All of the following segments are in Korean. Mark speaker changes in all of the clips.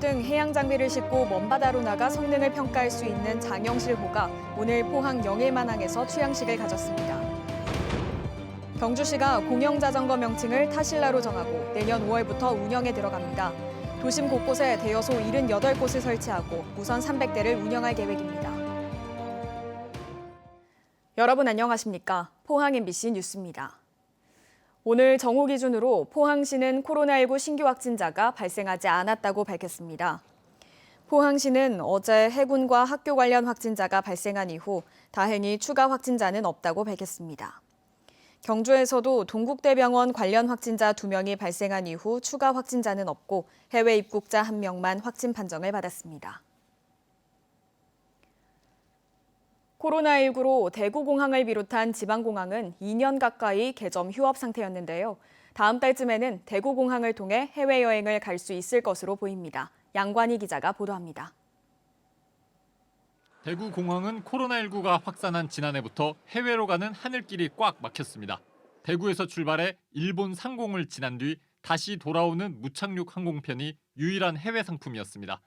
Speaker 1: 등 해양 장비를 싣고 먼바다로 나가 성능을 평가할 수 있는 장영실호가 오늘 포항 영일만항에서 취항식을 가졌습니다. 경주시가 공영자전거 명칭을 타실라로 정하고 내년 5월부터 운영에 들어갑니다. 도심 곳곳에 대여소 78곳을 설치하고 무선 300대를 운영할 계획입니다. 여러분 안녕하십니까? 포항 MBC 뉴스입니다. 오늘 정오 기준으로 포항시는 코로나19 신규 확진자가 발생하지 않았다고 밝혔습니다. 포항시는 어제 해군과 학교 관련 확진자가 발생한 이후 다행히 추가 확진자는 없다고 밝혔습니다. 경주에서도 동국대병원 관련 확진자 2명이 발생한 이후 추가 확진자는 없고 해외 입국자 1명만 확진 판정을 받았습니다. 코로나19로 대구공항을 비롯한 지방공항은 2년 가까이 개점 휴업 상태였는데요. 다음 달쯤에는 대구공항을 통해 해외여행을 갈 수 있을 것으로 보입니다. 양관희 기자가 보도합니다.
Speaker 2: 대구공항은 코로나19가 확산한 지난해부터 해외로 가는 하늘길이 꽉 막혔습니다. 대구에서 출발해 일본 상공을 지난 뒤 다시 돌아오는 무착륙 항공편이 유일한 해외 상품이었습니다.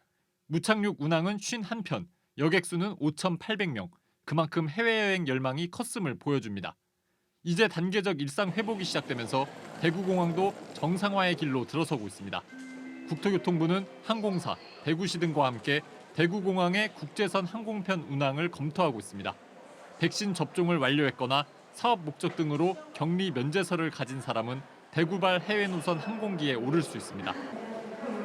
Speaker 2: 무착륙 운항은 51편, 여객수는 5,800명. 그만큼 해외여행 열망이 컸음을 보여줍니다. 이제 단계적 일상 회복이 시작되면서 대구공항도 정상화의 길로 들어서고 있습니다. 국토교통부는 항공사, 대구시 등과 함께 대구공항의 국제선 항공편 운항을 검토하고 있습니다. 백신 접종을 완료했거나 사업 목적 등으로 격리 면제서를 가진 사람은 대구발 해외 노선 항공기에 오를 수 있습니다.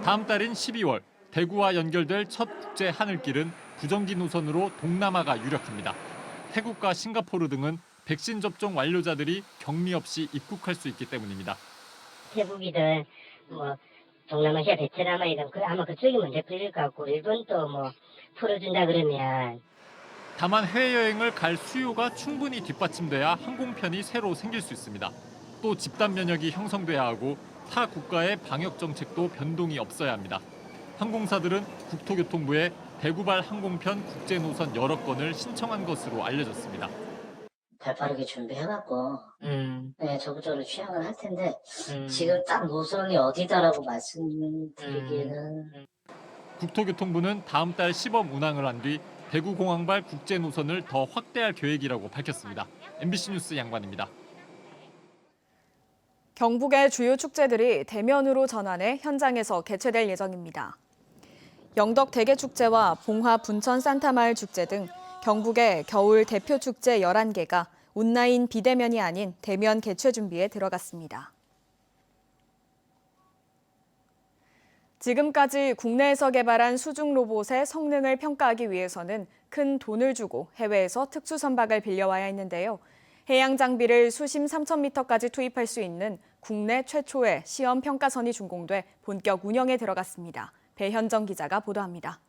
Speaker 2: 다음 달인 12월 대구와 연결될 첫 국제 하늘길은 부정기 노선으로 동남아가 유력합니다. 태국과 싱가포르 등은 백신 접종 완료자들이 격리 없이 입국할 수 있기 때문입니다.
Speaker 3: 태국이든 동남아시아 베트남이든 아마 그쪽이 먼저 풀릴 것 같고 일본도 풀어준다 그러면.
Speaker 2: 다만 해외여행을 갈 수요가 충분히 뒷받침돼야 항공편이 새로 생길 수 있습니다. 또 집단 면역이 형성돼야 하고 타 국가의 방역 정책도 변동이 없어야 합니다. 항공사들은 국토교통부에 대구발 항공편 국제 노선 여러 건을 신청한 것으로 알려졌습니다.
Speaker 4: 발빠르게 준비해갖고 적극적으로 취항을 할 텐데 지금 딱 노선이 어디다라고 말씀드리기에는.
Speaker 2: 국토교통부는 다음 달 시범 운항을 한 뒤 대구공항발 국제 노선을 더 확대할 계획이라고 밝혔습니다. MBC 뉴스 양관입니다.
Speaker 1: 경북의 주요 축제들이 대면으로 전환해 현장에서 개최될 예정입니다. 영덕 대게축제와 봉화 분천 산타마을 축제 등 경북의 겨울 대표 축제 11개가 온라인 비대면이 아닌 대면 개최 준비에 들어갔습니다. 지금까지 국내에서 개발한 수중 로봇의 성능을 평가하기 위해서는 큰 돈을 주고 해외에서 특수 선박을 빌려와야 했는데요. 해양 장비를 수심 3,000m까지 투입할 수 있는 국내 최초의 시험 평가선이 준공돼 본격 운영에 들어갔습니다. 배현정 기자가 보도합니다.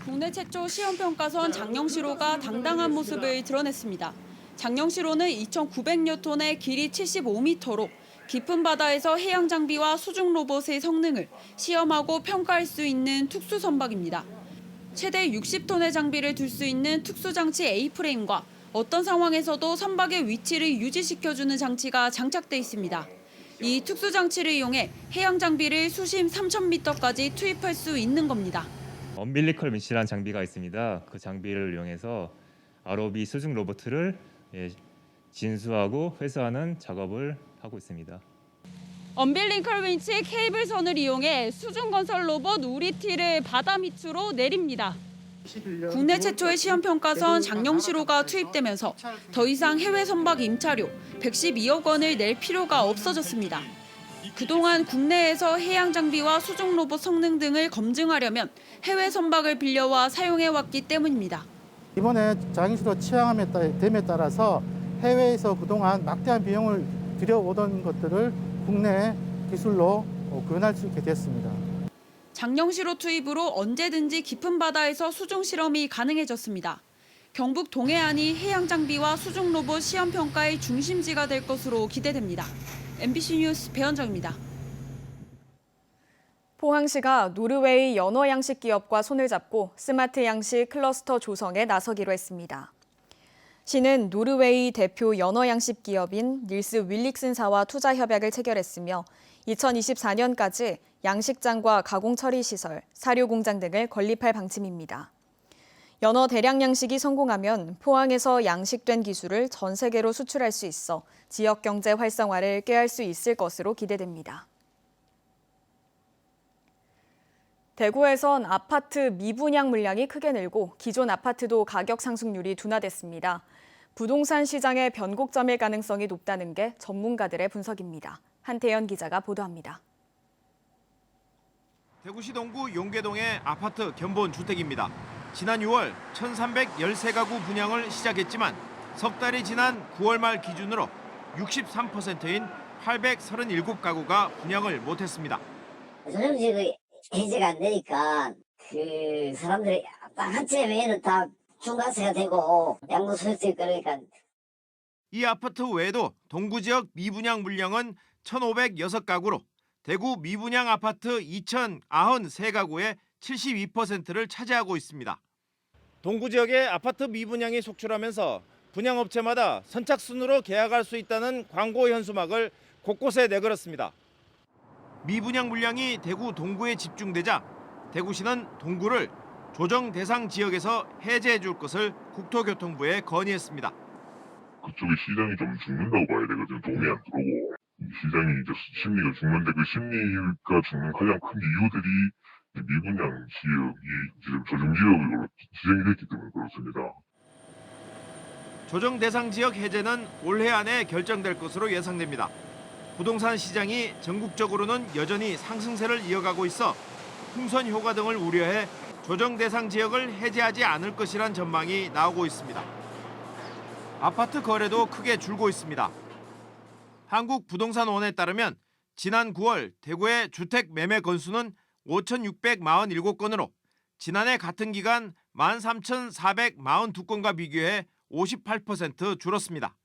Speaker 5: 국내 최초 시험평가선 장영시로가 당당한 모습을 드러냈습니다. 장영시로는 2,900여 톤의 길이 75m로 깊은 바다에서 해양 장비와 수중 로봇의 성능을 시험하고 평가할 수 있는 특수 선박입니다. 최대 60톤의 장비를 둘 수 있는 특수장치 A프레임과 어떤 상황에서도 선박의 위치를 유지시켜주는 장치가 장착돼 있습니다. 이 특수장치를 이용해 해양 장비를 수심 3,000m까지 투입할 수 있는 겁니다.
Speaker 6: 엄빌리컬 미시라는 장비가 있습니다. 그 장비를 이용해서 ROV 수중 로봇을 진수하고 회수하는 작업을 하고 있습니다.
Speaker 5: 엄빌리컬 윈치 케이블선을 이용해 수중 건설 로봇 우리티를 바다 밑으로 내립니다. 국내 최초의 시험평가선 장영시로가 투입되면서 더 이상 해외 선박 임차료 112억 원을 낼 필요가 없어졌습니다. 그동안 국내에서 해양 장비와 수중 로봇 성능 등을 검증하려면 해외 선박을 빌려와 사용해왔기 때문입니다.
Speaker 7: 이번에 장영시로 취항됨에 따라서 해외에서 그동안 막대한 비용을 들여오던 것들을 국내 기술로 구현할 수 있게 됐습니다.
Speaker 5: 장영시로 투입으로 언제든지 깊은 바다에서 수중 실험이 가능해졌습니다. 경북 동해안이 해양 장비와 수중 로봇 시험 평가의 중심지가 될 것으로 기대됩니다. MBC 뉴스 배현정입니다.
Speaker 1: 포항시가 노르웨이 연어 양식 기업과 손을 잡고 스마트 양식 클러스터 조성에 나서기로 했습니다. 시는 노르웨이 대표 연어 양식 기업인 닐스 윌릭슨사와 투자 협약을 체결했으며 2024년까지 양식장과 가공처리시설, 사료공장 등을 건립할 방침입니다. 연어 대량 양식이 성공하면 포항에서 양식된 기술을 전 세계로 수출할 수 있어 지역 경제 활성화를 꾀할 수 있을 것으로 기대됩니다. 대구에선 아파트 미분양 물량이 크게 늘고 기존 아파트도 가격 상승률이 둔화됐습니다. 부동산 시장의 변곡점일 가능성이 높다는 게 전문가들의 분석입니다. 한태연 기자가 보도합니다.
Speaker 8: 대구시 동구 용계동의 아파트 견본 주택입니다. 지난 6월 1,313가구 분양을 시작했지만 석 달이 지난 9월 말 기준으로 63%인 837가구가 분양을 못했습니다.
Speaker 4: 전용지역이 해제가 안 되니까 그 사람들이 딱 한 채 외에는 다 중과세가 되고 양도소득세 그러니까.
Speaker 8: 이 아파트 외에도 동구 지역 미분양 물량은 1,506가구로 대구 미분양 아파트 2,093가구의 72%를 차지하고 있습니다. 동구 지역의 아파트 미분양이 속출하면서 분양업체마다 선착순으로 계약할 수 있다는 광고 현수막을 곳곳에 내걸었습니다. 미분양 물량이 대구 동구에 집중되자 대구시는 동구를 조정 대상 지역에서 해제해 줄 것을 국토교통부에 건의했습니다.
Speaker 9: 그쪽에 시장이 좀 죽는다고 봐야 되거든요. 돈이 안 들어오고 시장이 이제 심리가 죽는데 그 심리가 죽는 가장 큰 이유들이 미분양 지역이 지금 조정 지역으로 지정이 됐기 때문에 그렇습니다.
Speaker 8: 조정 대상 지역 해제는 올해 안에 결정될 것으로 예상됩니다. 부동산 시장이 전국적으로는 여전히 상승세를 이어가고 있어 풍선 효과 등을 우려해 조정 대상 지역을 해제하지 않을 것이란 전망이 나오고 있습니다. 아파트 거래도 크게 줄고 있습니다. 한국부동산원에 따르면 지난 9월 대구의 주택 매매 건수는 5,647건으로 지난해 같은 기간 13,442건과 비교해 58% 줄었습니다.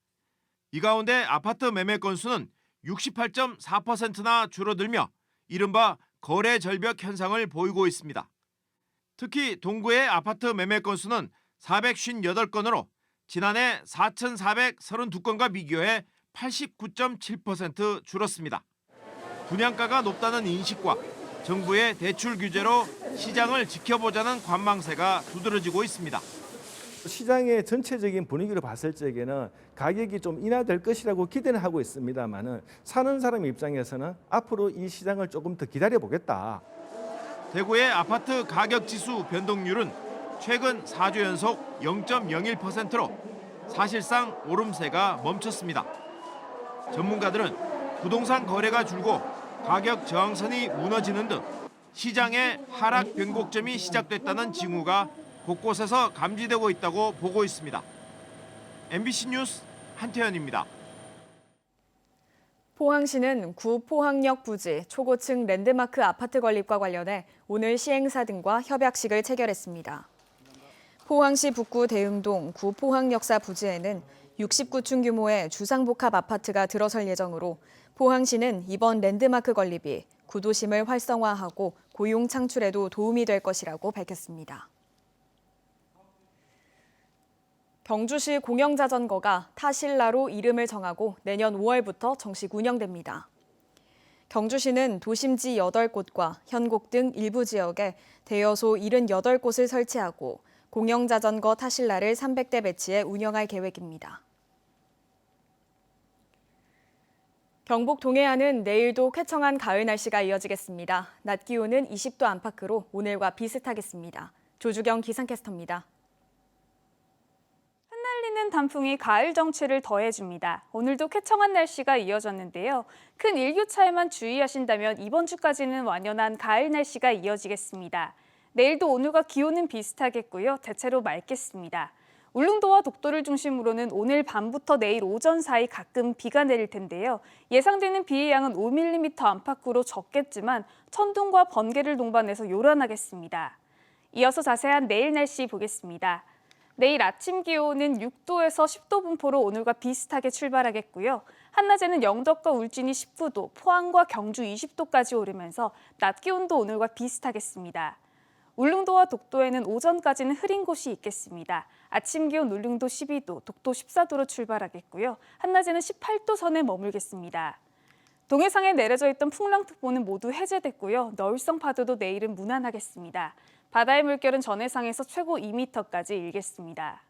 Speaker 8: 이 가운데 아파트 매매 건수는 68.4%나 줄어들며 이른바 거래 절벽 현상을 보이고 있습니다. 특히 동구의 아파트 매매 건수는 458건으로 지난해 4,432건과 비교해 89.7% 줄었습니다. 분양가가 높다는 인식과 정부의 대출 규제로 시장을 지켜보자는 관망세가 두드러지고 있습니다.
Speaker 10: 시장의 전체적인 분위기를 봤을 적에는 가격이 좀 인하될 것이라고 기대는 하고 있습니다만은 사는 사람 입장에서는 앞으로 이 시장을 조금 더 기다려 보겠다.
Speaker 8: 대구의 아파트 가격 지수 변동률은 최근 4주 연속 0.01%로 사실상 오름세가 멈췄습니다. 전문가들은 부동산 거래가 줄고 가격 저항선이 무너지는 등 시장의 하락 변곡점이 시작됐다는 징후가 곳곳에서 감지되고 있다고 보고 있습니다. MBC 뉴스 한태현입니다.
Speaker 1: 포항시는 구 포항역 부지 초고층 랜드마크 아파트 건립과 관련해 오늘 시행사 등과 협약식을 체결했습니다. 포항시 북구 대흥동 구 포항역사 부지에는 69층 규모의 주상복합 아파트가 들어설 예정으로 포항시는 이번 랜드마크 건립이 구도심을 활성화하고 고용 창출에도 도움이 될 것이라고 밝혔습니다. 경주시 공영자전거가 타실라로 이름을 정하고 내년 5월부터 정식 운영됩니다. 경주시는 도심지 8곳과 현곡 등 일부 지역에 대여소 78곳을 설치하고 공영자전거 타실라를 300대 배치해 운영할 계획입니다. 경북 동해안은 내일도 쾌청한 가을 날씨가 이어지겠습니다. 낮 기온은 20도 안팎으로 오늘과 비슷하겠습니다. 조주경 기상캐스터입니다.
Speaker 11: 흩날리는 단풍이 가을 정취를 더해줍니다. 오늘도 쾌청한 날씨가 이어졌는데요. 큰 일교차에만 주의하신다면 이번 주까지는 완연한 가을 날씨가 이어지겠습니다. 내일도 오늘과 기온은 비슷하겠고요. 대체로 맑겠습니다. 울릉도와 독도를 중심으로는 오늘 밤부터 내일 오전 사이 가끔 비가 내릴 텐데요. 예상되는 비의 양은 5mm 안팎으로 적겠지만 천둥과 번개를 동반해서 요란하겠습니다. 이어서 자세한 내일 날씨 보겠습니다. 내일 아침 기온은 6도에서 10도 분포로 오늘과 비슷하게 출발하겠고요. 한낮에는 영덕과 울진이 19도, 포항과 경주 20도까지 오르면서 낮 기온도 오늘과 비슷하겠습니다. 울릉도와 독도에는 오전까지는 흐린 곳이 있겠습니다. 아침 기온 울릉도 12도, 독도 14도로 출발하겠고요. 한낮에는 18도 선에 머물겠습니다. 동해상에 내려져 있던 풍랑특보는 모두 해제됐고요. 너울성 파도도 내일은 무난하겠습니다. 바다의 물결은 전해상에서 최고 2m까지 일겠습니다.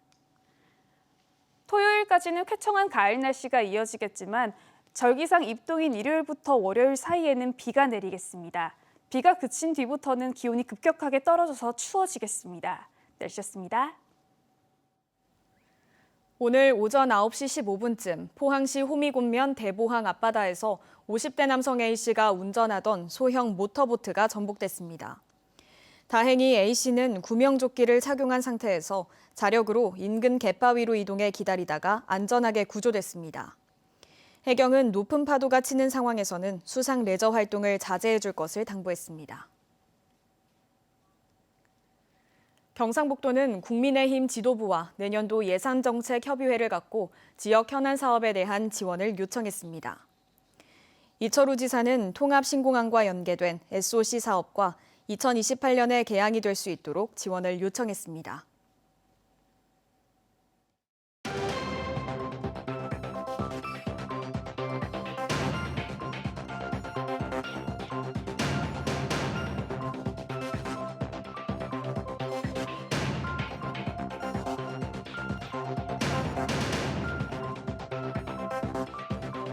Speaker 11: 토요일까지는 쾌청한 가을 날씨가 이어지겠지만 절기상 입동인 일요일부터 월요일 사이에는 비가 내리겠습니다. 비가 그친 뒤부터는 기온이 급격하게 떨어져서 추워지겠습니다. 날씨였습니다.
Speaker 1: 오늘 오전 9시 15분쯤 포항시 호미곶면 대보항 앞바다에서 50대 남성 A씨가 운전하던 소형 모터보트가 전복됐습니다. 다행히 A씨는 구명조끼를 착용한 상태에서 자력으로 인근 갯바위로 이동해 기다리다가 안전하게 구조됐습니다. 해경은 높은 파도가 치는 상황에서는 수상 레저 활동을 자제해 줄 것을 당부했습니다. 경상북도는 국민의힘 지도부와 내년도 예산정책협의회를 갖고 지역 현안 사업에 대한 지원을 요청했습니다. 이철우 지사는 통합신공항과 연계된 SOC 사업과 2028년에 개항이 될 수 있도록 지원을 요청했습니다.